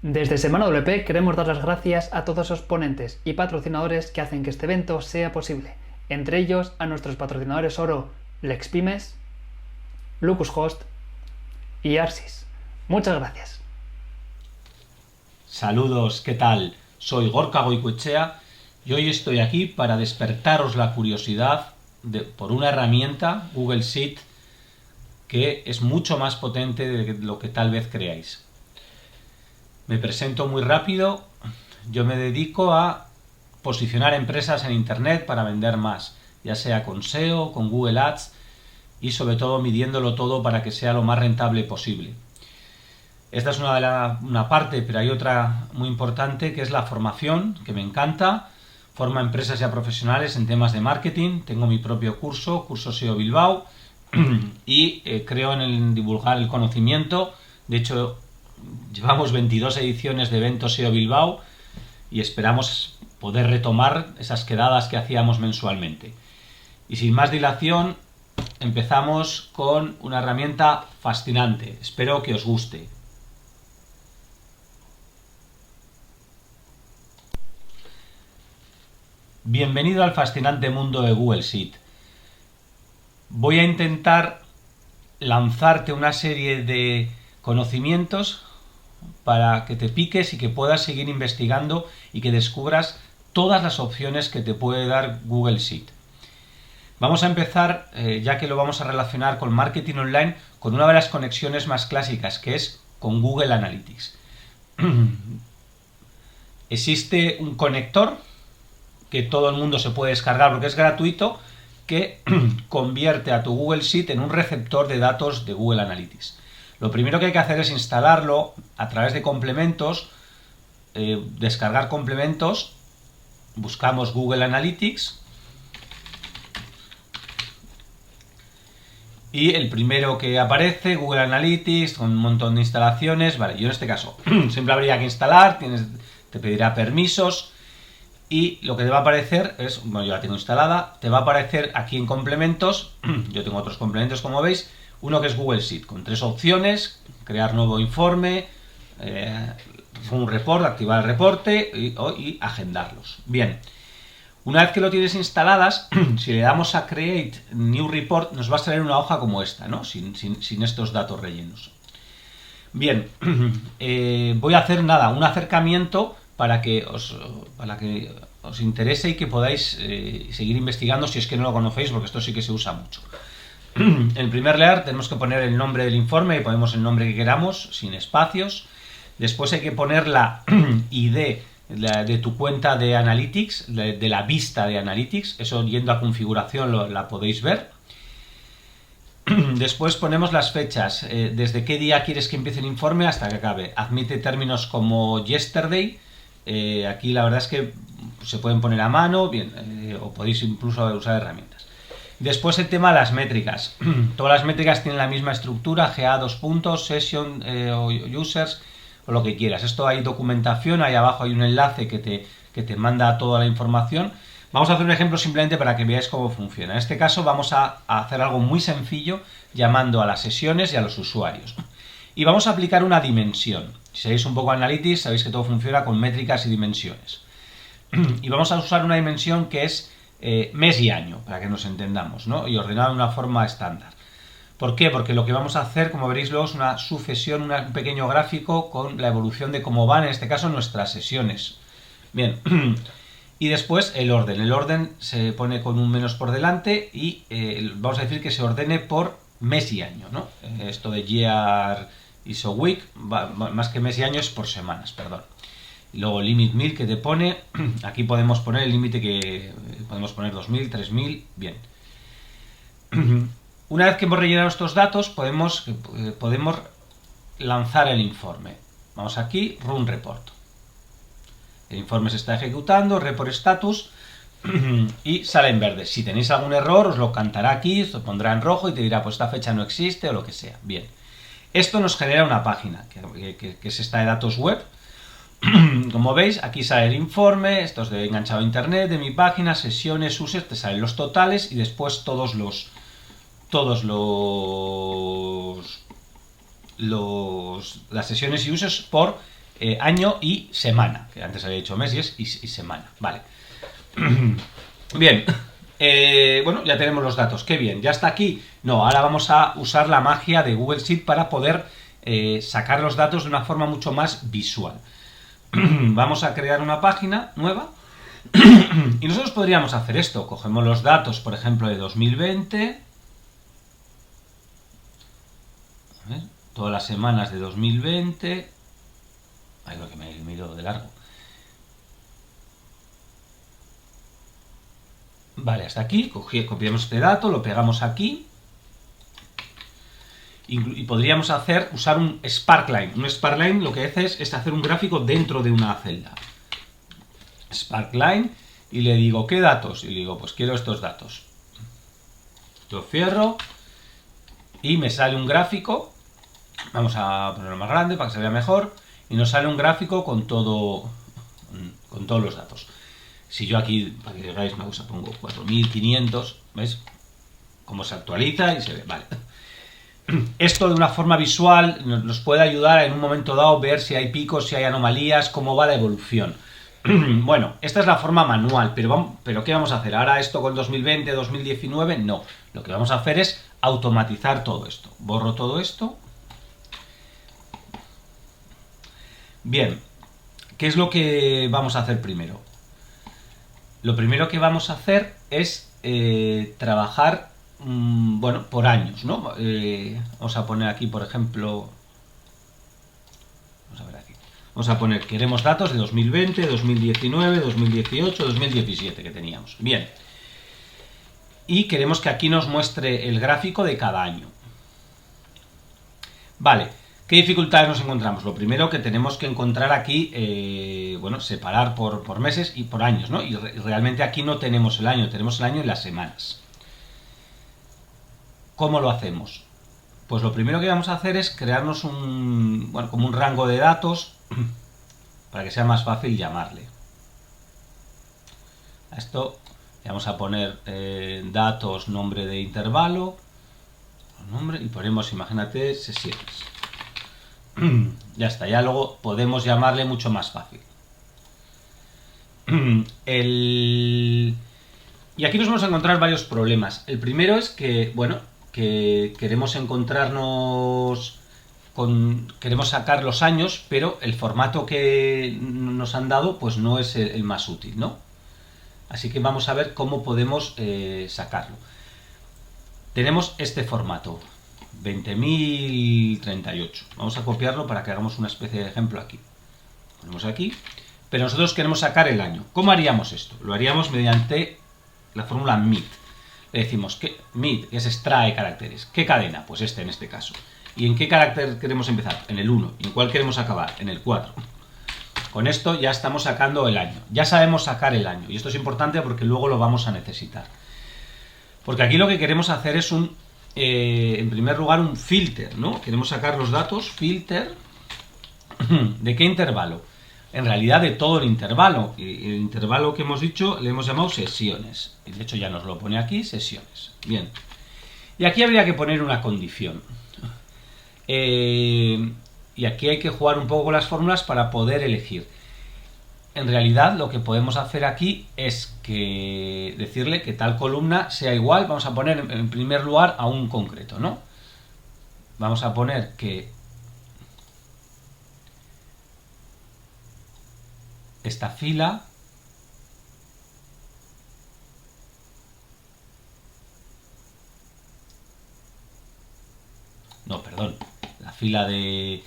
Desde Semana WP queremos dar las gracias a todos esos ponentes y patrocinadores que hacen que este evento sea posible, entre ellos a nuestros patrocinadores oro Lexpimes, Lucushost y Arsis. Muchas gracias. Saludos, ¿qué tal? Soy Gorka Goicoechea y hoy estoy aquí para despertaros la curiosidad por una herramienta, Google Sheet, que es mucho más potente de lo que tal vez creáis. Me presento muy rápido. Yo me dedico a posicionar empresas en Internet para vender más, ya sea con SEO, con Google Ads y sobre todo midiéndolo todo para que sea lo más rentable posible. Esta es una parte, pero hay otra muy importante que es la formación, que me encanta. Formo a empresas y a profesionales en temas de marketing. Tengo mi propio curso SEO Bilbao, y creo en divulgar el conocimiento. De hecho, llevamos 22 ediciones de eventos SEO Bilbao y esperamos poder retomar esas quedadas que hacíamos mensualmente. Y sin más dilación, empezamos con una herramienta fascinante. Espero que os guste. Bienvenido al fascinante mundo de Google Sheet. Voy a intentar lanzarte una serie de conocimientos para que te piques y que puedas seguir investigando y que descubras todas las opciones que te puede dar Google Sheet. Vamos a empezar, ya que lo vamos a relacionar con marketing online, con una de las conexiones más clásicas, que es con Google Analytics. Existe un conector que todo el mundo se puede descargar porque es gratuito, que convierte a tu Google Sheet en un receptor de datos de Google Analytics. Lo primero que hay que hacer es instalarlo a través de complementos, descargar complementos, buscamos Google Analytics y el primero que aparece, Google Analytics, con un montón de instalaciones. Vale, yo en este caso siempre habría que instalar, te pedirá permisos. Y lo que te va a aparecer es, bueno, yo la tengo instalada, te va a aparecer aquí en complementos, yo tengo otros complementos como veis, uno que es Google Sheet, con 3 opciones: crear nuevo informe, un report, activar el reporte y agendarlos. Bien, una vez que lo tienes instaladas, si le damos a Create New Report, nos va a salir una hoja como esta, ¿no? Sin estos datos rellenos. Bien, voy a hacer un acercamiento para que os interese y que podáis seguir investigando si es que no lo conocéis, porque esto sí que se usa mucho. En primer lugar tenemos que poner el nombre del informe y ponemos el nombre que queramos, sin espacios. Después hay que poner la ID de tu cuenta de Analytics, de la vista de Analytics. Eso, yendo a configuración, la podéis ver. Después ponemos las fechas, desde qué día quieres que empiece el informe hasta que acabe. Admite términos como yesterday. Aquí la verdad es que se pueden poner a mano, bien, o podéis incluso usar herramientas. Después el tema de las métricas. Todas las métricas tienen la misma estructura: GA, 2 puntos, session, o users, o lo que quieras. Esto hay documentación, ahí abajo hay un enlace que te manda toda la información. Vamos a hacer un ejemplo simplemente para que veáis cómo funciona. En este caso vamos a hacer algo muy sencillo, llamando a las sesiones y a los usuarios. Y vamos a aplicar una dimensión. Si sabéis un poco Analytics, sabéis que todo funciona con métricas y dimensiones. Y vamos a usar una dimensión que es mes y año, para que nos entendamos, ¿no? Y ordenada de una forma estándar. ¿Por qué? Porque lo que vamos a hacer, como veréis luego, es una sucesión, un pequeño gráfico con la evolución de cómo van, en este caso, nuestras sesiones. Bien. Y después el orden. El orden se pone con un menos por delante y vamos a decir que se ordene por mes y año, ¿no? Esto de year y so week, más que mes y año es por semanas, perdón. Y luego limit 1000 que te pone, aquí podemos poner el límite que podemos poner 2000, 3000, bien. Una vez que hemos rellenado estos datos, podemos lanzar el informe. Vamos aquí, Run Report. El informe se está ejecutando, report status, y sale en verde. Si tenéis algún error, os lo cantará aquí, os lo pondrá en rojo y te dirá, pues esta fecha no existe o lo que sea. Bien. Esto nos genera una página, que es esta de datos web. Como veis, aquí sale el informe, esto es de enganchado a internet, de mi página, sesiones, users, te salen los totales y después las sesiones y usos por año y semana, que antes había dicho mes y semana, vale. Bien, bueno, ya tenemos los datos, qué bien, ya está aquí. No, ahora vamos a usar la magia de Google Sheet para poder sacar los datos de una forma mucho más visual. Vamos a crear una página nueva y nosotros podríamos hacer esto. Cogemos los datos, por ejemplo, de 2020, a ver, todas las semanas de 2020. Ay, lo que me he ido de largo. Vale, hasta aquí, copiamos este dato, lo pegamos aquí. Y podríamos usar un Sparkline. Un Sparkline lo que hace es hacer un gráfico dentro de una celda. Sparkline, y le digo, ¿qué datos? Y le digo, pues quiero estos datos. Lo cierro y me sale un gráfico. Vamos a ponerlo más grande para que se vea mejor. Y nos sale un gráfico con todos los datos. Si yo aquí, para que veáis una cosa, pongo 4500, ¿ves? Cómo se actualiza y se ve, vale. Esto de una forma visual nos puede ayudar en un momento dado ver si hay picos, si hay anomalías, cómo va la evolución. Bueno, esta es la forma manual, pero ¿qué vamos a hacer? ¿Ahora esto con 2020, 2019? No, lo que vamos a hacer es automatizar todo esto. Borro todo esto. Bien, ¿qué es lo que vamos a hacer primero? Lo primero que vamos a hacer es trabajar, bueno, por años, ¿no? Vamos a poner aquí, por ejemplo, vamos a ver aquí. Vamos a poner, queremos datos de 2020, 2019, 2018, 2017 que teníamos. Bien. Y queremos que aquí nos muestre el gráfico de cada año. Vale. ¿Qué dificultades nos encontramos? Lo primero que tenemos que encontrar aquí, bueno, separar por meses y por años, ¿no? Y realmente aquí no tenemos el año y las semanas. ¿Cómo lo hacemos? Pues lo primero que vamos a hacer es crearnos como un rango de datos para que sea más fácil llamarle. A esto le vamos a poner datos, nombre de intervalo, nombre, y ponemos, imagínate, sesiones. Ya está, ya luego podemos llamarle mucho más fácil. Y aquí nos vamos a encontrar varios problemas. El primero es que, bueno, que queremos queremos sacar los años, pero el formato que nos han dado pues no es el más útil, ¿no? Así que vamos a ver cómo podemos sacarlo. Tenemos este formato. 20.038. Vamos a copiarlo para que hagamos una especie de ejemplo aquí. Ponemos aquí. Pero nosotros queremos sacar el año. ¿Cómo haríamos esto? Lo haríamos mediante la fórmula MIT. Le decimos que MIT es extrae caracteres. ¿Qué cadena? Pues en este caso. ¿Y en qué carácter queremos empezar? En el 1. ¿Y en cuál queremos acabar? En el 4. Con esto ya estamos sacando el año. Ya sabemos sacar el año. Y esto es importante porque luego lo vamos a necesitar. Porque aquí lo que queremos hacer es en primer lugar un filter, ¿no? Queremos sacar los datos, filter, ¿de qué intervalo? En realidad de todo el intervalo. Y el intervalo que hemos dicho le hemos llamado sesiones. Y de hecho ya nos lo pone aquí, sesiones. Bien. Y aquí habría que poner una condición. Y aquí hay que jugar un poco con las fórmulas para poder elegir. En realidad lo que podemos hacer aquí es decirle que tal columna sea igual, vamos a poner en primer lugar a un concreto, ¿no? Vamos a poner que esta fila no, perdón, la fila del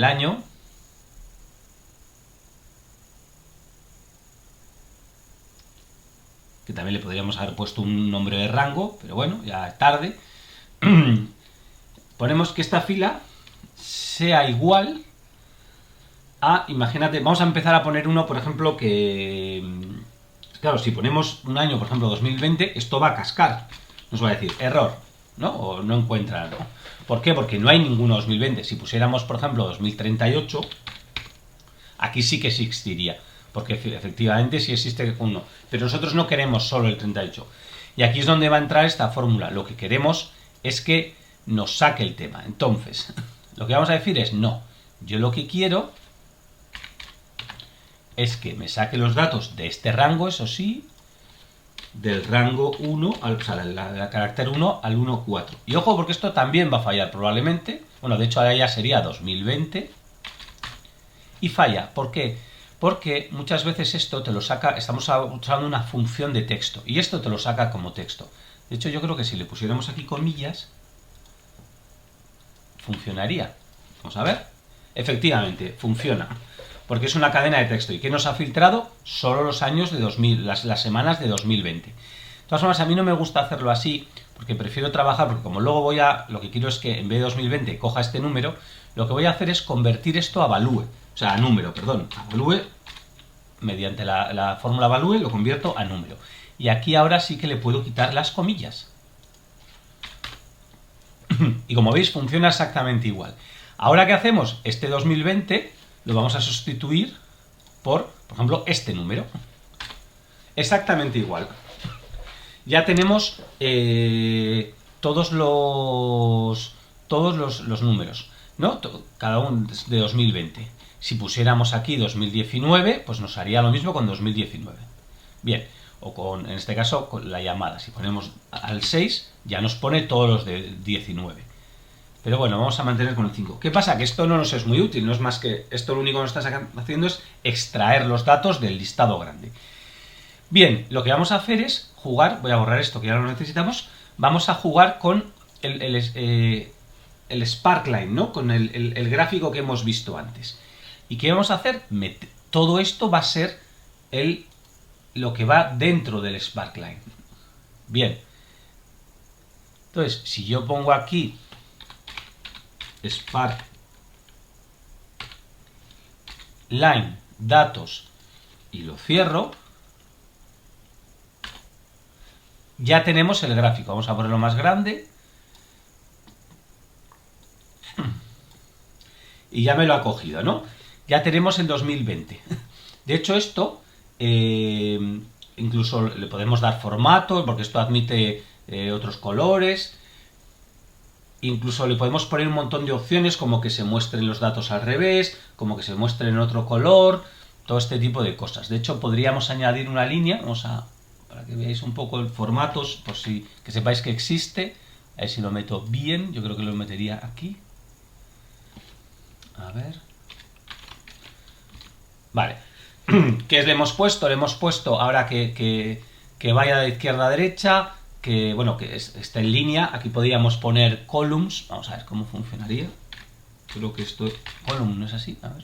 año que también le podríamos haber puesto un nombre de rango, pero bueno, ya es tarde. Ponemos que esta fila sea igual a, imagínate, vamos a empezar a poner uno, por ejemplo, que, claro, si ponemos un año, por ejemplo, 2020, esto va a cascar. Nos va a decir, error, ¿no? O no encuentra, ¿no? ¿Por qué? Porque no hay ninguno 2020. Si pusiéramos, por ejemplo, 2038, aquí sí que existiría. Porque efectivamente sí existe uno. Pero nosotros no queremos solo el 38. Y aquí es donde va a entrar esta fórmula. Lo que queremos es que nos saque el tema. Entonces, lo que vamos a decir es no. Yo lo que quiero es que me saque los datos de este rango, eso sí, del rango 1, o sea, la carácter 1 al 1.4. Y ojo, porque esto también va a fallar probablemente. Bueno, de hecho ahora ya sería 2020. Y falla. ¿Por qué? Porque muchas veces esto te lo saca, estamos usando una función de texto, y esto te lo saca como texto. De hecho, yo creo que si le pusiéramos aquí comillas, funcionaría. Vamos a ver. Efectivamente, funciona. Porque es una cadena de texto. ¿Y qué nos ha filtrado? Solo los años de 2000, las semanas de 2020. De todas formas, a mí no me gusta hacerlo así, porque prefiero trabajar, porque como luego lo que quiero es que en vez de 2020 coja este número, lo que voy a hacer es convertir esto a value. O sea, a número, perdón. A value, mediante la fórmula value, lo convierto a número. Y aquí ahora sí que le puedo quitar las comillas. Y como veis, funciona exactamente igual. Ahora, ¿qué hacemos? Este 2020 lo vamos a sustituir por ejemplo, este número. Exactamente igual. Ya tenemos todos los números, ¿no? Cada uno de 2020. Si pusiéramos aquí 2019, pues nos haría lo mismo con 2019. Bien, o en este caso, con la llamada. Si ponemos al 6, ya nos pone todos los de 19. Pero bueno, vamos a mantener con el 5. ¿Qué pasa? Que esto no nos es muy útil, no es más que esto lo único que nos está haciendo es extraer los datos del listado grande. Bien, lo que vamos a hacer es jugar, voy a borrar esto que ya no lo necesitamos, vamos a jugar con el Sparkline, ¿no? Con el gráfico que hemos visto antes. ¿Y qué vamos a hacer? Todo esto va a ser lo que va dentro del Sparkline. Bien. Entonces, si yo pongo aquí Spark line datos y lo cierro, ya tenemos el gráfico. Vamos a ponerlo más grande y ya me lo ha cogido, ¿no? Ya tenemos el 2020. De hecho, esto incluso le podemos dar formato, porque esto admite otros colores. Incluso le podemos poner un montón de opciones, como que se muestren los datos al revés, como que se muestren en otro color, todo este tipo de cosas. De hecho, podríamos añadir una línea, para que veáis un poco el formato, por que sepáis que existe. A ver si lo meto bien, yo creo que lo metería aquí. A ver. Vale. ¿Qué le hemos puesto? Le hemos puesto ahora que vaya de izquierda a derecha, que esté en línea. Aquí podríamos poner columns. Vamos a ver cómo funcionaría. Creo que esto column no es así. A ver.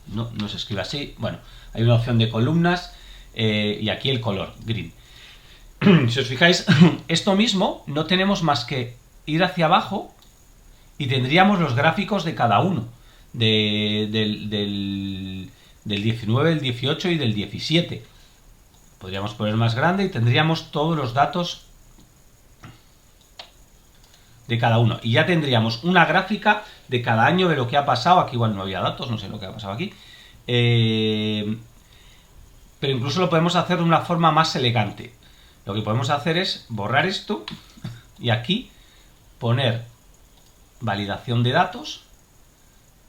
No se escribe así. Bueno, hay una opción de columnas y aquí el color green. Si os fijáis, esto mismo no tenemos más que ir hacia abajo y tendríamos los gráficos de cada uno del 19, del 18 y del 17. Podríamos poner más grande y tendríamos todos los datos de cada uno. Y ya tendríamos una gráfica de cada año de lo que ha pasado. Aquí igual no había datos, no sé lo que ha pasado aquí. Pero incluso lo podemos hacer de una forma más elegante. Lo que podemos hacer es borrar esto y aquí poner validación de datos,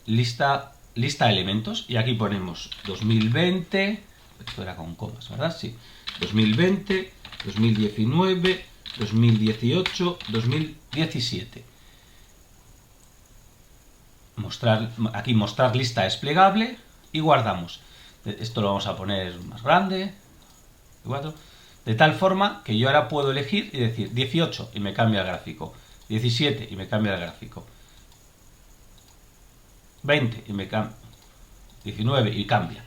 lista de elementos, y aquí ponemos 2020, esto era con comas, ¿verdad? Sí. 2020, 2019, 2018, 2017. Aquí mostrar lista desplegable y guardamos. Esto lo vamos a poner más grande, de tal forma que yo ahora puedo elegir y decir 18 y me cambia el gráfico, 17 y me cambia el gráfico, 20 y me cambia, 19 y cambia.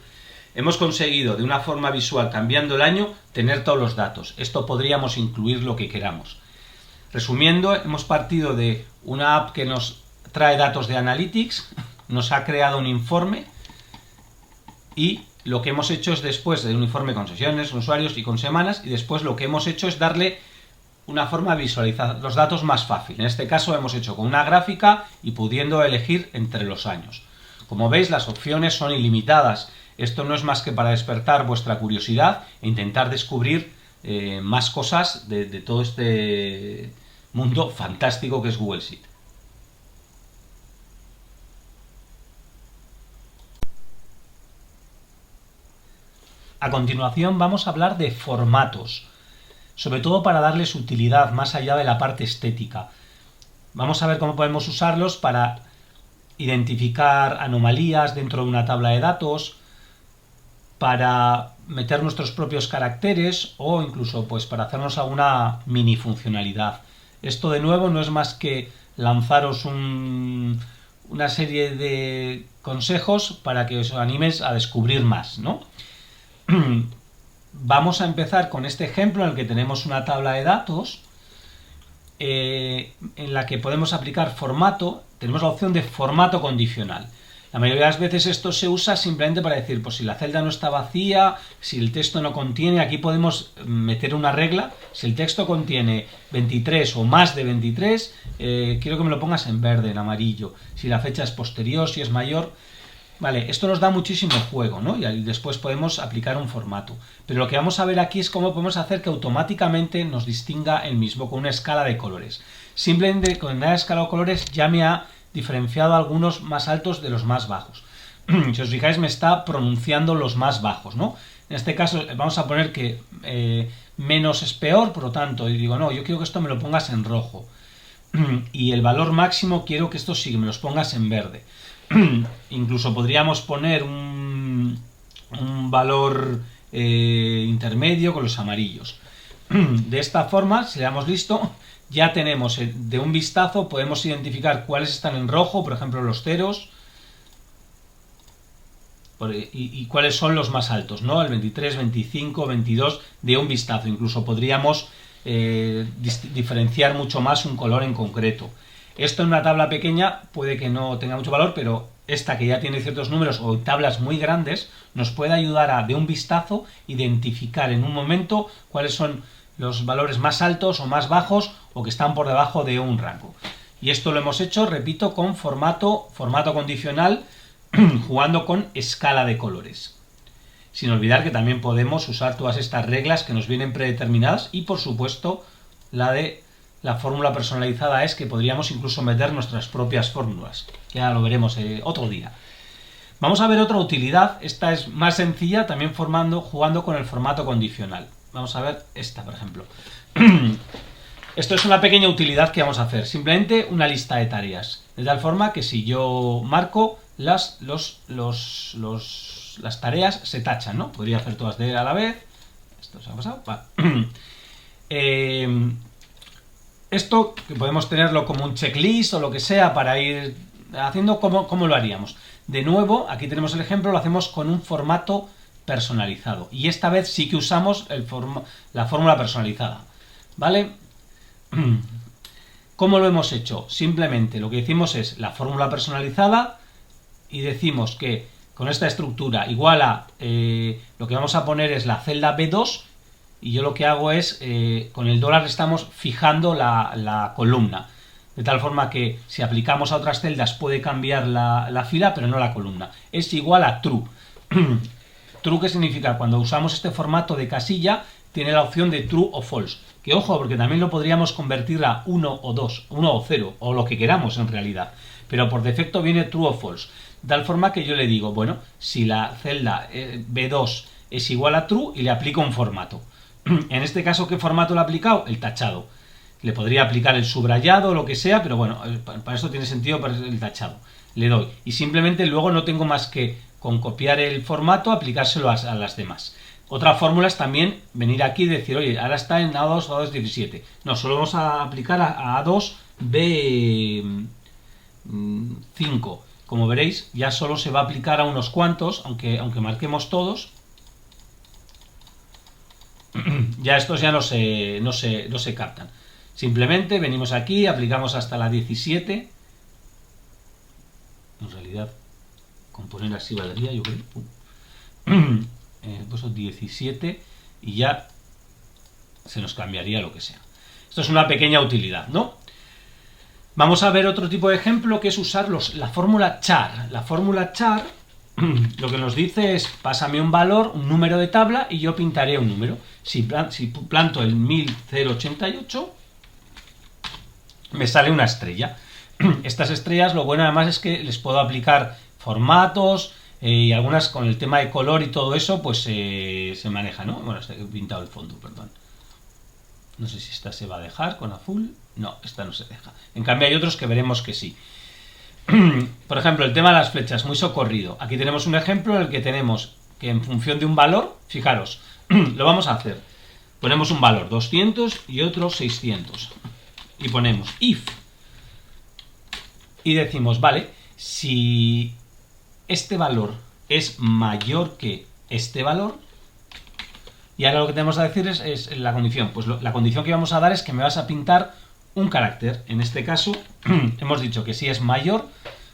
Hemos conseguido de una forma visual, cambiando el año, tener todos los datos. Esto podríamos incluir lo que queramos. Resumiendo, hemos partido de una app que nos trae datos de Analytics, nos ha creado un informe y lo que hemos hecho es después de un informe con sesiones, con usuarios y con semanas, y después lo que hemos hecho es darle una forma de visualizar los datos más fácil. En este caso hemos hecho con una gráfica y pudiendo elegir entre los años. Como veis, las opciones son ilimitadas. Esto no es más que para despertar vuestra curiosidad e intentar descubrir más cosas de todo este mundo fantástico que es Google Sheet. A continuación vamos a hablar de formatos, sobre todo para darles utilidad más allá de la parte estética. Vamos a ver cómo podemos usarlos para identificar anomalías dentro de una tabla de datos, para meter nuestros propios caracteres o incluso pues para hacernos alguna mini funcionalidad. Esto de nuevo no es más que lanzaros una serie de consejos para que os animéis a descubrir más, ¿no? Vamos a empezar con este ejemplo en el que tenemos una tabla de datos en la que podemos aplicar formato. Tenemos la opción de formato condicional. La mayoría de las veces esto se usa simplemente para decir, pues si la celda no está vacía, si el texto no contiene, aquí podemos meter una regla. Si el texto contiene 23 o más de 23, quiero que me lo pongas en verde, en amarillo. Si la fecha es posterior, si es mayor. Vale, esto nos da muchísimo juego, ¿no? Y después podemos aplicar un formato. Pero lo que vamos a ver aquí es cómo podemos hacer que automáticamente nos distinga el mismo con una escala de colores. Simplemente con una escala de colores ya me ha diferenciado algunos más altos de los más bajos. Si os fijáis, me está pronunciando los más bajos, ¿no? En este caso vamos a poner que menos es peor, por lo tanto, y digo, no, yo quiero que esto me lo pongas en rojo. Y el valor máximo quiero que esto sí, que me los pongas en verde. Incluso podríamos poner un valor intermedio con los amarillos. De esta forma, si le damos listo, ya tenemos de un vistazo, podemos identificar cuáles están en rojo, por ejemplo los ceros, y cuáles son los más altos, ¿no? El 23, 25, 22, de un vistazo. Incluso podríamos diferenciar mucho más un color en concreto. Esto en una tabla pequeña puede que no tenga mucho valor, pero esta que ya tiene ciertos números o tablas muy grandes nos puede ayudar a, de un vistazo, identificar en un momento cuáles son los valores más altos o más bajos o que están por debajo de un rango. Y esto lo hemos hecho, repito, con formato condicional, jugando con escala de colores. Sin olvidar que también podemos usar todas estas reglas que nos vienen predeterminadas y, por supuesto, la fórmula personalizada es que podríamos incluso meter nuestras propias fórmulas, que ya lo veremos otro día. Vamos a ver otra utilidad. Esta es más sencilla, también jugando con el formato condicional. Vamos a ver esta, por ejemplo. Esto es una pequeña utilidad que vamos a hacer. Simplemente una lista de tareas. De tal forma que si yo marco, las tareas se tachan, ¿no? Podría hacer todas a la vez. Esto se ha pasado. Esto que podemos tenerlo como un checklist o lo que sea para ir haciendo. ¿Cómo lo haríamos? De nuevo, aquí tenemos el ejemplo, lo hacemos con un formato personalizado. Y esta vez sí que usamos la fórmula personalizada. ¿Vale? ¿Cómo lo hemos hecho? Simplemente lo que hicimos es la fórmula personalizada y decimos que con esta estructura igual a lo que vamos a poner es la celda B2 y yo lo que hago es con el dólar estamos fijando la columna. De tal forma que si aplicamos a otras celdas puede cambiar la fila, pero no la columna. Es igual a true. True, ¿qué significa? Cuando usamos este formato de casilla, tiene la opción de true o false. Que ojo, porque también lo podríamos convertir a 1 o 2, 1 o 0, o lo que queramos en realidad. Pero por defecto viene true o false. De tal forma que yo le digo, bueno, si la celda B2 es igual a true y le aplico un formato. En este caso, ¿qué formato le he aplicado? El tachado. Le podría aplicar el subrayado o lo que sea, pero bueno, para esto tiene sentido para el tachado. Le doy. Y simplemente luego no tengo más que con copiar el formato, aplicárselo a las demás. Otra fórmula es también venir aquí y decir, oye, ahora está en A2, A2, 17. No, solo vamos a aplicar a A2, B5. Como veréis, ya solo se va a aplicar a unos cuantos, aunque marquemos todos. Ya estos ya no se captan. Simplemente venimos aquí, aplicamos hasta la 17. En realidad, con poner así valdría, yo creo. Pues 17 y ya se nos cambiaría lo que sea. Esto es una pequeña utilidad, ¿no? Vamos a ver otro tipo de ejemplo que es usar la fórmula char. La fórmula char lo que nos dice es pásame un valor, un número de tabla y yo pintaré un número. Si planto el 1088 me sale una estrella. Estas estrellas lo bueno además es que les puedo aplicar formatos, Y algunas con el tema de color y todo eso, pues se maneja, ¿no? Bueno, he pintado el fondo, perdón. No sé si esta se va a dejar con azul. No, esta no se deja. En cambio hay otros que veremos que sí. Por ejemplo, el tema de las flechas, muy socorrido. Aquí tenemos un ejemplo en el que tenemos que en función de un valor, fijaros, lo vamos a hacer. Ponemos un valor 200 y otro 600. Y ponemos if. Y decimos, vale, si este valor es mayor que este valor, y ahora lo que tenemos que decir es la condición. Pues la condición que vamos a dar es que me vas a pintar un carácter. En este caso, hemos dicho que si es mayor,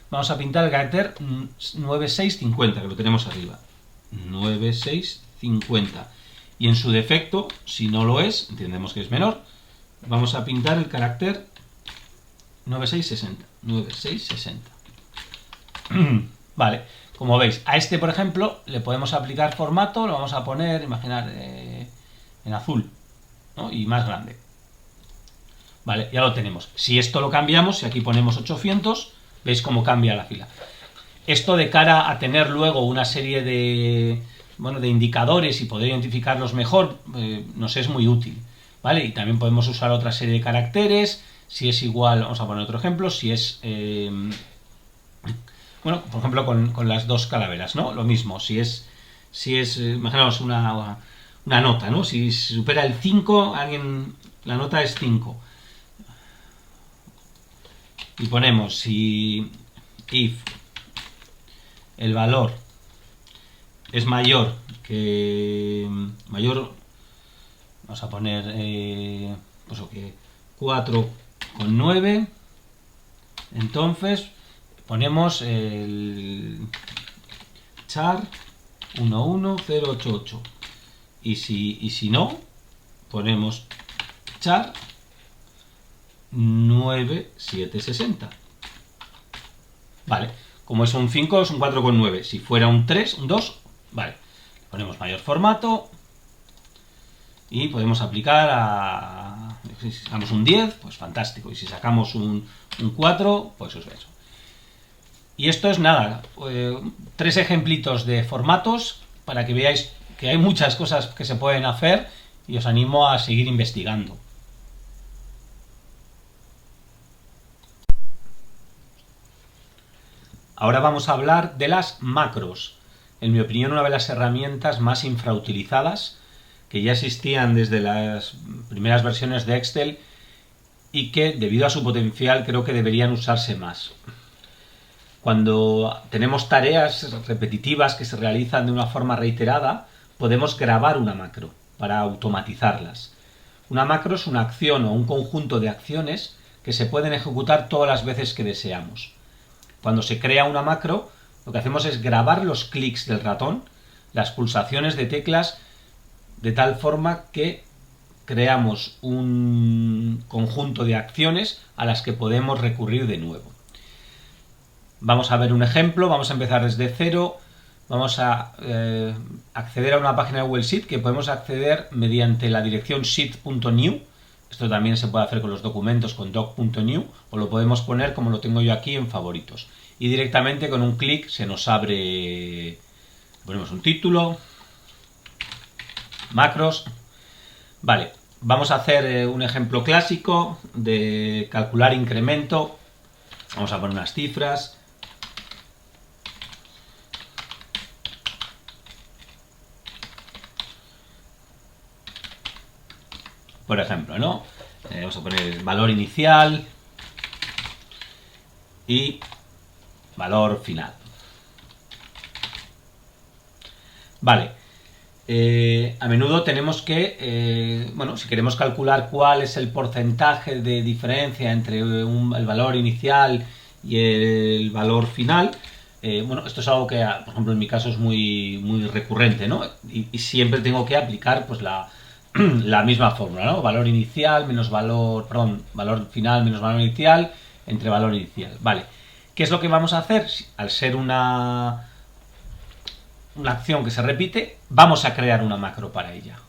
vamos a pintar el carácter 9650, que lo tenemos arriba. 9650. Y en su defecto, si no lo es, entendemos que es menor, vamos a pintar el carácter 9660. 9660. Vale. Como veis, a este, por ejemplo, le podemos aplicar formato, lo vamos a poner, imaginar, en azul, ¿no? Y más grande. Vale, ya lo tenemos. Si esto lo cambiamos, si aquí ponemos 800, veis cómo cambia la fila. Esto de cara a tener luego una serie de, bueno, de indicadores y poder identificarlos mejor, nos es muy útil. ¿Vale? Y también podemos usar otra serie de caracteres, si es igual, vamos a poner otro ejemplo, si es... bueno, por ejemplo, con las dos calaveras, ¿no? Lo mismo, si es imaginaos una nota, ¿no? Si supera el 5, la nota es 5. Y ponemos si if el valor es mayor, vamos a poner, pues que 4,9, entonces ponemos el char 11088 y si no, ponemos char 9760. Vale, como es un 5 es un 4,9. Si fuera un 3, un 2, vale, ponemos mayor formato y podemos aplicar si sacamos un 10, pues fantástico, y si sacamos un 4, pues eso. Y esto es nada, 3 ejemplitos de formatos para que veáis que hay muchas cosas que se pueden hacer y os animo a seguir investigando. Ahora vamos a hablar de las macros. En mi opinión, una de las herramientas más infrautilizadas, que ya existían desde las primeras versiones de Excel y que, debido a su potencial, creo que deberían usarse más. Cuando tenemos tareas repetitivas que se realizan de una forma reiterada, podemos grabar una macro para automatizarlas. Una macro es una acción o un conjunto de acciones que se pueden ejecutar todas las veces que deseamos. Cuando se crea una macro, lo que hacemos es grabar los clics del ratón, las pulsaciones de teclas, de tal forma que creamos un conjunto de acciones a las que podemos recurrir de nuevo. Vamos a ver un ejemplo, vamos a empezar desde cero, vamos a acceder a una página de Google Sheet que podemos acceder mediante la dirección sheet.new. Esto también se puede hacer con los documentos con doc.new o lo podemos poner como lo tengo yo aquí en favoritos. Y directamente con un clic se nos abre, ponemos un título, macros. Vale, vamos a hacer un ejemplo clásico de calcular incremento. Vamos a poner unas cifras. Por ejemplo, ¿no? Vamos a poner el valor inicial y valor final. Vale. A menudo tenemos que, bueno, si queremos calcular cuál es el porcentaje de diferencia entre el valor inicial y el valor final, bueno, esto es algo que, por ejemplo, en mi caso es muy recurrente, ¿no? Y siempre tengo que aplicar, pues, la misma fórmula, ¿no? Valor inicial menos valor, perdón, valor final menos valor inicial entre valor inicial. Vale. ¿Qué es lo que vamos a hacer? Al ser una acción que se repite, vamos a crear una macro para ella.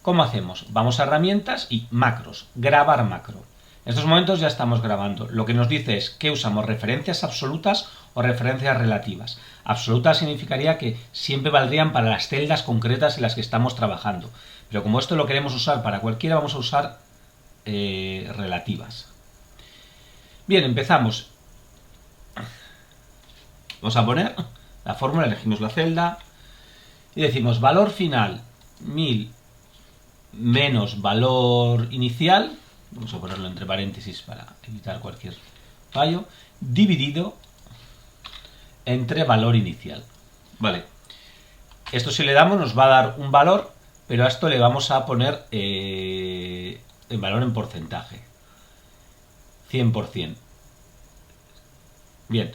¿Cómo hacemos? Vamos a herramientas y macros, grabar macro. En estos momentos ya estamos grabando. Lo que nos dice es que usamos referencias absolutas o referencias relativas. Absolutas significaría que siempre valdrían para las celdas concretas en las que estamos trabajando. Pero como esto lo queremos usar para cualquiera, vamos a usar relativas. Bien, empezamos. Vamos a poner la fórmula, elegimos la celda y decimos valor final 1000 menos valor inicial, vamos a ponerlo entre paréntesis para evitar cualquier fallo, dividido entre valor inicial. Vale, esto si le damos nos va a dar un valor, pero a esto le vamos a poner el valor en porcentaje, 100%. Bien,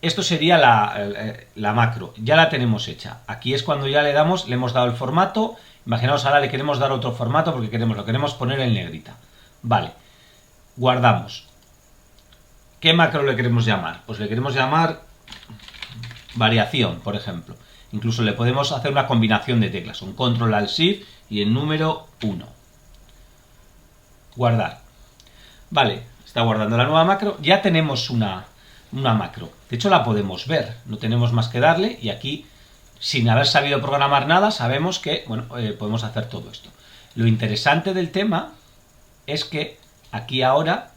esto sería la macro, ya la tenemos hecha. Aquí es cuando ya le hemos dado el formato. Imaginaos ahora le queremos dar otro formato porque lo queremos poner en negrita. Vale, guardamos. ¿Qué macro le queremos llamar? Pues le queremos llamar variación, por ejemplo. Incluso le podemos hacer una combinación de teclas, un control alt shift y el número 1. Guardar. Vale, está guardando la nueva macro. Ya tenemos una macro. De hecho la podemos ver, no tenemos más que darle y aquí, sin haber sabido programar nada, sabemos que podemos hacer todo esto. Lo interesante del tema es que aquí ahora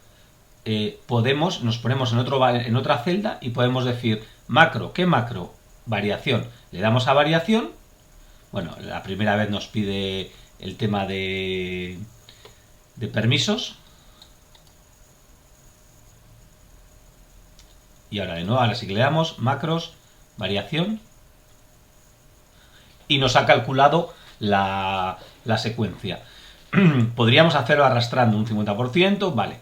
nos ponemos en otra celda y podemos decir macro. ¿Qué macro? Variación. Le damos a variación. Bueno, la primera vez nos pide el tema de permisos. Y ahora de nuevo, ahora sí que le damos macros, variación. Y nos ha calculado la secuencia. Podríamos hacerlo arrastrando un 50%, vale.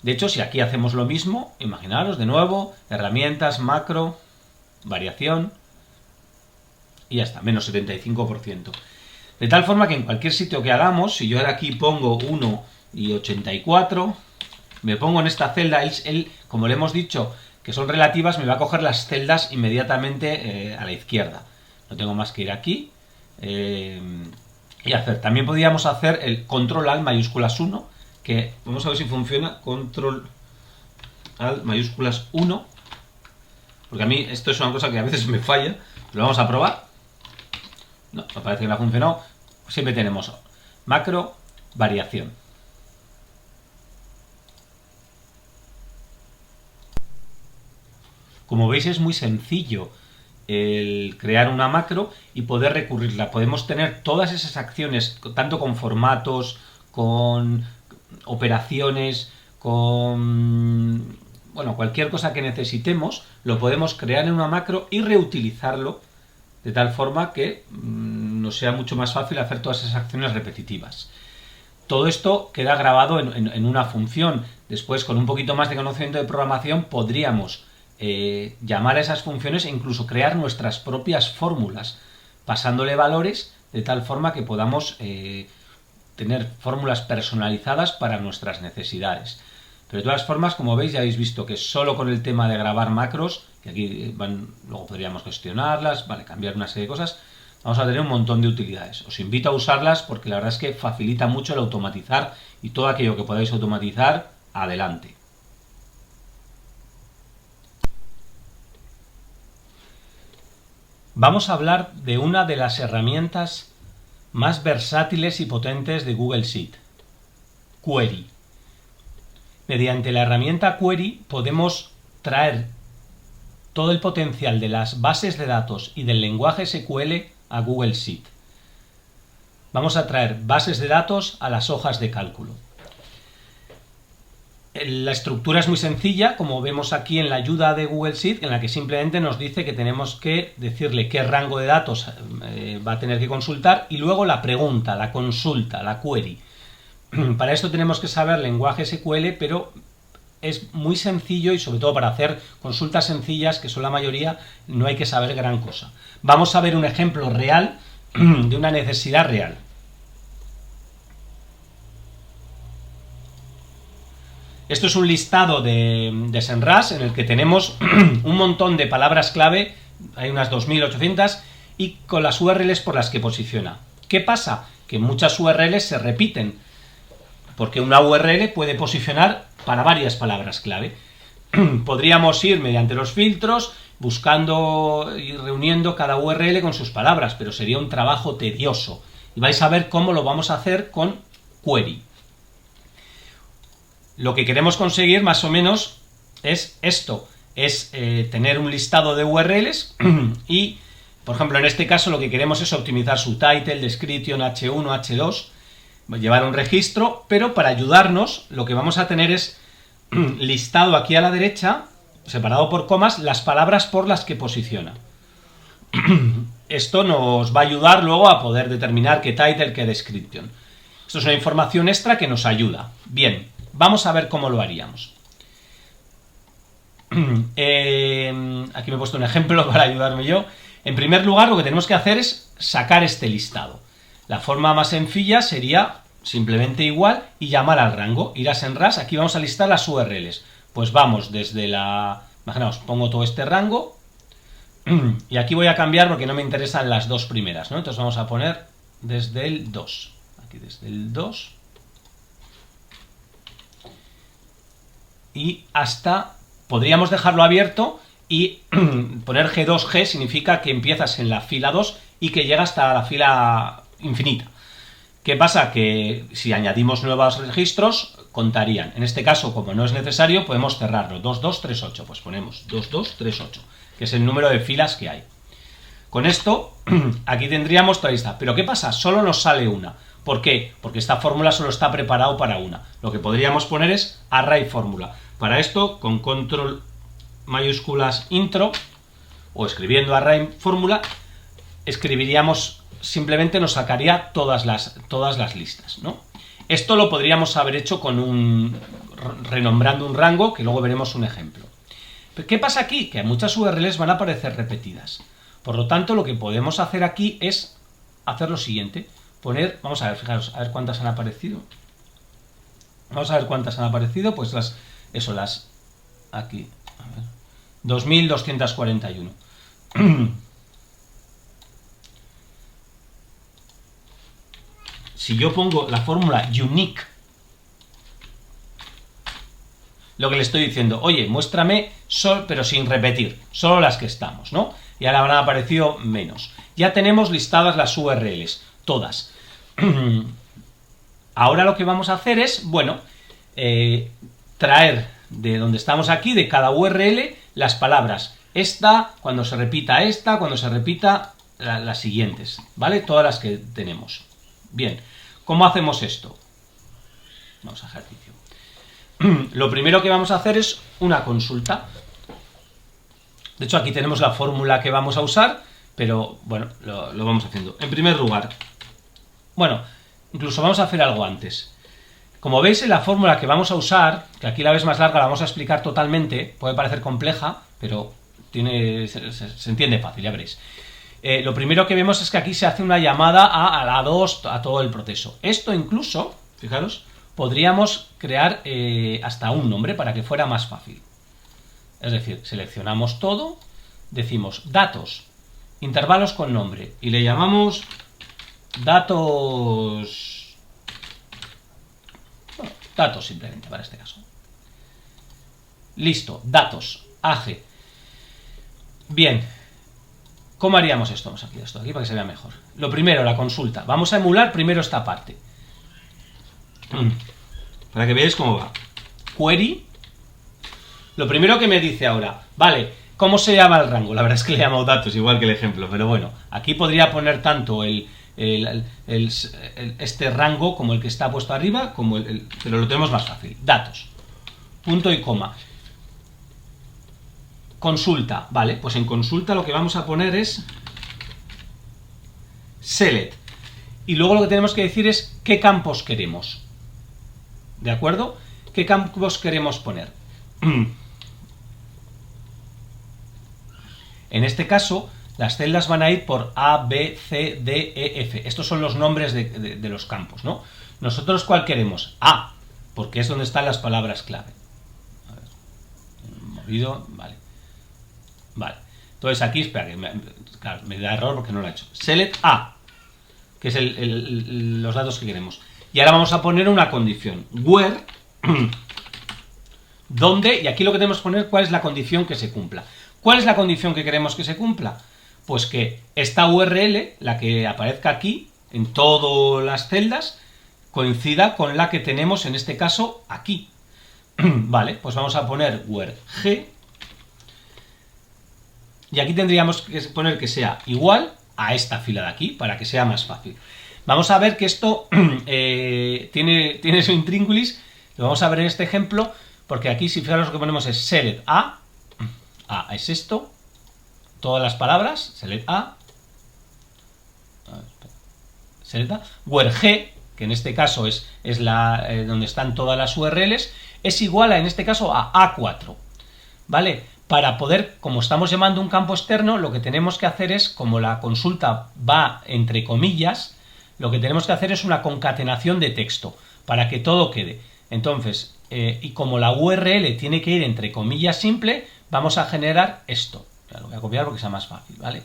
De hecho, si aquí hacemos lo mismo, imaginaros de nuevo, herramientas, macro, variación, y ya está, menos 75%. De tal forma que en cualquier sitio que hagamos, si yo ahora aquí pongo 1 y 84, me pongo en esta celda, él como le hemos dicho que son relativas, me va a coger las celdas inmediatamente a la izquierda. No tengo más que ir aquí y hacer. También podríamos hacer el control alt mayúsculas 1, que vamos a ver si funciona, control alt mayúsculas 1, porque a mí esto es una cosa que a veces me falla, pero vamos a probar. No parece que no ha funcionado. Siempre tenemos macro, variación. Como veis es muy sencillo el crear una macro y poder recurrirla. Podemos tener todas esas acciones, tanto con formatos, con operaciones, con cualquier cosa que necesitemos, lo podemos crear en una macro y reutilizarlo de tal forma que nos sea mucho más fácil hacer todas esas acciones repetitivas. Todo esto queda grabado en una función. Después, con un poquito más de conocimiento de programación, podríamos llamar a esas funciones e incluso crear nuestras propias fórmulas, pasándole valores de tal forma que podamos tener fórmulas personalizadas para nuestras necesidades. Pero de todas formas, como veis, ya habéis visto que solo con el tema de grabar macros, que aquí luego podríamos gestionarlas, cambiar una serie de cosas, vamos a tener un montón de utilidades. Os invito a usarlas porque la verdad es que facilita mucho el automatizar y todo aquello que podáis automatizar, adelante. Vamos a hablar de una de las herramientas más versátiles y potentes de Google Sheet, Query. Mediante la herramienta Query podemos traer todo el potencial de las bases de datos y del lenguaje SQL a Google Sheet. Vamos a traer bases de datos a las hojas de cálculo. La estructura es muy sencilla, como vemos aquí en la ayuda de Google Sheet, en la que simplemente nos dice que tenemos que decirle qué rango de datos va a tener que consultar y luego la pregunta, la consulta, la query. Para esto tenemos que saber lenguaje SQL, pero es muy sencillo y sobre todo para hacer consultas sencillas, que son la mayoría, no hay que saber gran cosa. Vamos a ver un ejemplo real de una necesidad real. Esto es un listado de SEMrush en el que tenemos un montón de palabras clave, hay unas 2800, y con las URLs por las que posiciona. ¿Qué pasa? Que muchas URLs se repiten. porque una URL puede posicionar para varias palabras clave. Podríamos ir mediante los filtros buscando y reuniendo cada URL con sus palabras, pero sería un trabajo tedioso. Y vais a ver cómo lo vamos a hacer con Query. Lo que queremos conseguir más o menos es esto, es tener un listado de URLs y, por ejemplo, en este caso lo que queremos es optimizar su title, description, H1, H2, llevar un registro, pero para ayudarnos lo que vamos a tener es listado aquí a la derecha, separado por comas, las palabras por las que posiciona. Esto nos va a ayudar luego a poder determinar qué title, qué description. Esto es una información extra que nos ayuda. Bien, vamos a ver cómo lo haríamos. Aquí me he puesto un ejemplo para ayudarme yo. En primer lugar, lo que tenemos que hacer es sacar este listado. La forma más sencilla sería simplemente igual y llamar al rango. Ir a Senras, aquí vamos a listar las URLs. Pues vamos desde la... Imaginaos, pongo todo este rango y aquí voy a cambiar porque no me interesan las dos primeras, ¿no? Entonces vamos a poner desde el 2. Aquí desde el 2 y hasta... Podríamos dejarlo abierto y poner G2G significa que empiezas en la fila 2 y que llega hasta la fila infinita. ¿Qué pasa? Que si añadimos nuevos registros, contarían. En este caso, como no es necesario, podemos cerrarlo. 2238, pues ponemos 2238, que es el número de filas que hay. Con esto, aquí tendríamos toda la lista. ¿Pero qué pasa? Solo nos sale una. ¿Por qué? Porque esta fórmula solo está preparado para una. Lo que podríamos poner es array fórmula. Para esto, con control mayúsculas intro, o escribiendo array fórmula, escribiríamos, simplemente nos sacaría todas las listas, ¿no? Esto lo podríamos haber hecho con renombrando un rango, que luego veremos un ejemplo. ¿Qué pasa aquí? Que muchas URLs van a aparecer repetidas. Por lo tanto, lo que podemos hacer aquí es hacer lo siguiente. Vamos a ver, fijaros, a ver cuántas han aparecido. Vamos a ver cuántas han aparecido, pues aquí, a ver, 2241. Si yo pongo la fórmula unique, lo que le estoy diciendo, oye, muéstrame pero sin repetir, solo las que estamos, ¿no? Y ahora habrán aparecido menos. Ya tenemos listadas las URLs, todas. Ahora lo que vamos a hacer es, bueno, traer de donde estamos aquí, de cada URL, las palabras. Esta, cuando se repita esta, cuando se repita las siguientes, ¿vale? Todas las que tenemos. Bien, ¿cómo hacemos esto? Vamos a ejercicio. Lo primero que vamos a hacer es una consulta. De hecho, aquí tenemos la fórmula que vamos a usar, pero bueno, lo vamos haciendo. En primer lugar, bueno, incluso vamos a hacer algo antes. Como veis en la fórmula que vamos a usar, que aquí la ves más larga, la vamos a explicar totalmente, puede parecer compleja, pero se entiende fácil, ya veréis. Lo primero que vemos es que aquí se hace una llamada a la 2, a todo el proceso. Esto incluso, fijaros, podríamos crear hasta un nombre para que fuera más fácil. Es decir, seleccionamos todo, decimos datos, intervalos con nombre, y le llamamos datos... Bueno, datos simplemente para este caso. Listo, datos, AG. Bien, ¿cómo haríamos esto? Vamos a aquí esto aquí para que se vea mejor. Lo primero, la consulta. Vamos a emular primero esta parte. Para que veáis cómo va. Query. Lo primero que me dice ahora, vale, ¿cómo se llama el rango? La verdad es que le he llamado datos, igual que el ejemplo, pero bueno, aquí podría poner tanto este rango como el que está puesto arriba, como pero lo tenemos más fácil. Datos. Punto y coma. Consulta, vale, pues en consulta lo que vamos a poner es select. Y luego lo que tenemos que decir es qué campos queremos. ¿De acuerdo? ¿Qué campos queremos poner? En este caso, las celdas van a ir por A, B, C, D, E, F. Estos son los nombres de los campos, ¿no? Nosotros, ¿cuál queremos? A, porque es donde están las palabras clave. A ver, movido, vale. Vale. Entonces aquí, espera, que me da error porque no lo he hecho. Select A, que es los datos que queremos. Y ahora vamos a poner una condición. Where, donde, y aquí lo que tenemos que poner, cuál es la condición que se cumpla. ¿Cuál es la condición que queremos que se cumpla? Pues que esta URL, la que aparezca aquí, en todas las celdas, coincida con la que tenemos en este caso aquí. Vale, pues vamos a poner where g, y aquí tendríamos que poner que sea igual a esta fila de aquí, para que sea más fácil. Vamos a ver que esto tiene su intríngulis, lo vamos a ver en este ejemplo, porque aquí si fijaros lo que ponemos es select a es esto, todas las palabras, select a, where g, que en este caso es donde están todas las URLs, es igual en este caso a A4, ¿vale? Para poder, como estamos llamando un campo externo, lo que tenemos que hacer es, como la consulta va entre comillas, lo que tenemos que hacer es una concatenación de texto, para que todo quede. Entonces, y como la URL tiene que ir entre comillas simple, vamos a generar esto. Ya lo voy a copiar porque sea más fácil, ¿vale?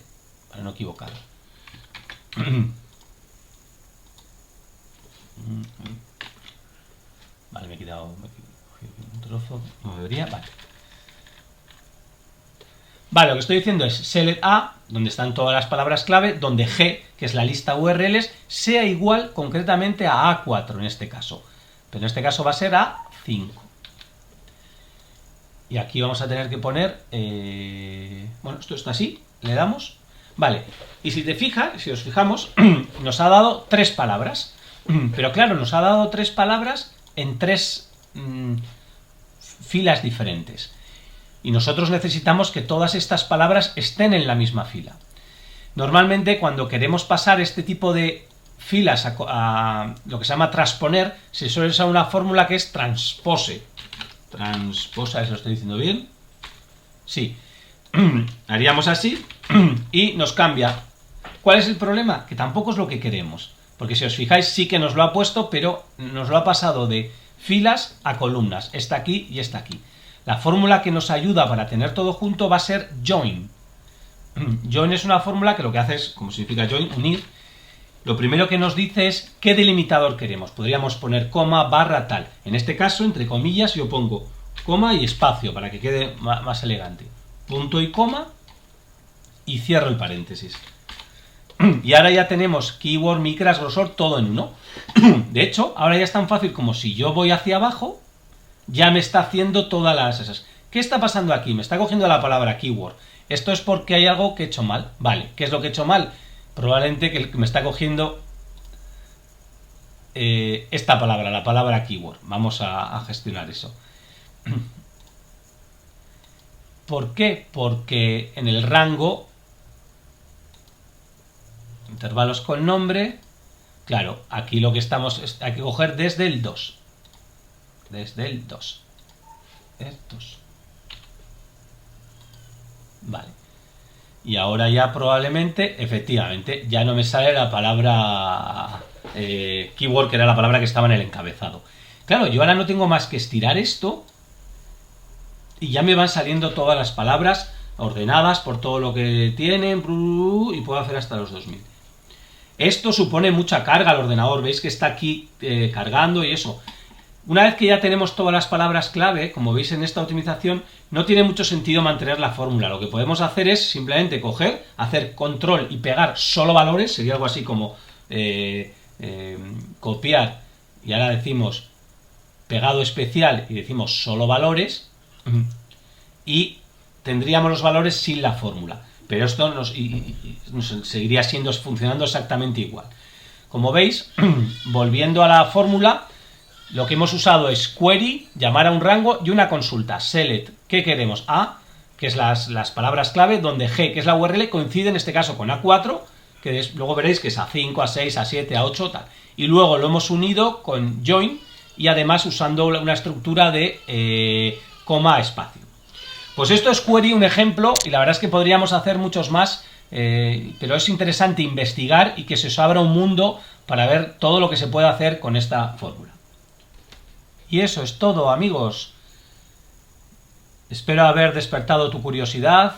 Para no equivocar. Vale, me he quitado un trozo, no debería, vale. Vale, lo que estoy diciendo es select a, donde están todas las palabras clave, donde g, que es la lista URLs, sea igual concretamente a A4 en este caso. Pero en este caso va a ser A5. Y aquí vamos a tener que poner, bueno, esto está así, le damos, vale, y si os fijamos, nos ha dado 3 palabras, pero claro, nos ha dado 3 palabras en 3 filas diferentes, y nosotros necesitamos que todas estas palabras estén en la misma fila. Normalmente cuando queremos pasar este tipo de filas a lo que se llama transponer, se suele usar una fórmula que es transpose, transposa, ¿eso lo estoy diciendo bien? Sí. Haríamos así y nos cambia. ¿Cuál es el problema? Que tampoco es lo que queremos. Porque si os fijáis sí que nos lo ha puesto, pero nos lo ha pasado de filas a columnas. Esta aquí y esta aquí. La fórmula que nos ayuda para tener todo junto va a ser join. Join es una fórmula que lo que hace es, como significa join, unir. Lo primero que nos dice es qué delimitador queremos. Podríamos poner coma, barra, tal. En este caso, entre comillas, yo pongo coma y espacio para que quede más elegante. Punto y coma y cierro el paréntesis. Y ahora ya tenemos keyword, micras, grosor, todo en uno. De hecho, ahora ya es tan fácil como si yo voy hacia abajo, ya me está haciendo todas las esas. ¿Qué está pasando aquí? Me está cogiendo la palabra keyword. Esto es porque hay algo que he hecho mal. Vale, ¿qué es lo que he hecho mal? Probablemente que me está cogiendo esta palabra, la palabra keyword. Vamos a gestionar eso. ¿Por qué? Porque en el rango, intervalos con nombre, claro, aquí lo que estamos es, hay que coger desde el 2. Desde el 2. Estos. Vale. Y ahora ya probablemente, efectivamente, ya no me sale la palabra keyword, que era la palabra que estaba en el encabezado. Claro, yo ahora no tengo más que estirar esto y ya me van saliendo todas las palabras ordenadas por todo lo que tienen y puedo hacer hasta los 2000. Esto supone mucha carga al ordenador, veis que está aquí cargando y eso. Una vez que ya tenemos todas las palabras clave, como veis en esta optimización, no tiene mucho sentido mantener la fórmula. Lo que podemos hacer es simplemente coger, hacer control y pegar solo valores, sería algo así como copiar, y ahora decimos pegado especial y decimos solo valores, y tendríamos los valores sin la fórmula. Pero esto nos seguiría funcionando exactamente igual. Como veis, volviendo a la fórmula, lo que hemos usado es query, llamar a un rango, y una consulta, select, ¿qué queremos? A, que es las palabras clave, donde G, que es la URL, coincide en este caso con A4, que luego veréis que es A5, A6, A7, A8, tal. Y luego lo hemos unido con join, y además usando una estructura de coma, espacio. Pues esto es query, un ejemplo, y la verdad es que podríamos hacer muchos más, pero es interesante investigar y que se os abra un mundo para ver todo lo que se puede hacer con esta fórmula. Y eso es todo, amigos. Espero haber despertado tu curiosidad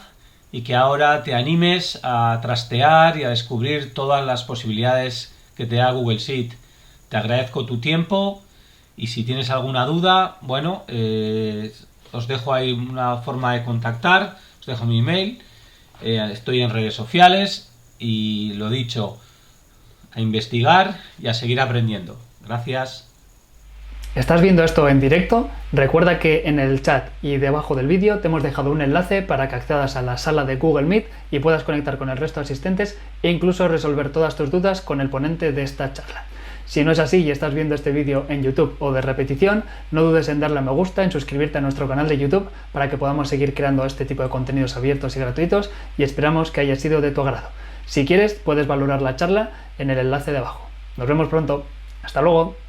y que ahora te animes a trastear y a descubrir todas las posibilidades que te da Google Sheet Te agradezco tu tiempo y si tienes alguna duda, bueno, os dejo ahí una forma de contactar, os dejo mi email, estoy en redes sociales y lo dicho, a investigar y a seguir aprendiendo. Gracias. ¿Estás viendo esto en directo? Recuerda que en el chat y debajo del vídeo te hemos dejado un enlace para que accedas a la sala de Google Meet y puedas conectar con el resto de asistentes e incluso resolver todas tus dudas con el ponente de esta charla. Si no es así y estás viendo este vídeo en YouTube o de repetición, no dudes en darle a me gusta, en suscribirte a nuestro canal de YouTube para que podamos seguir creando este tipo de contenidos abiertos y gratuitos y esperamos que haya sido de tu agrado. Si quieres, puedes valorar la charla en el enlace de abajo. Nos vemos pronto. ¡Hasta luego!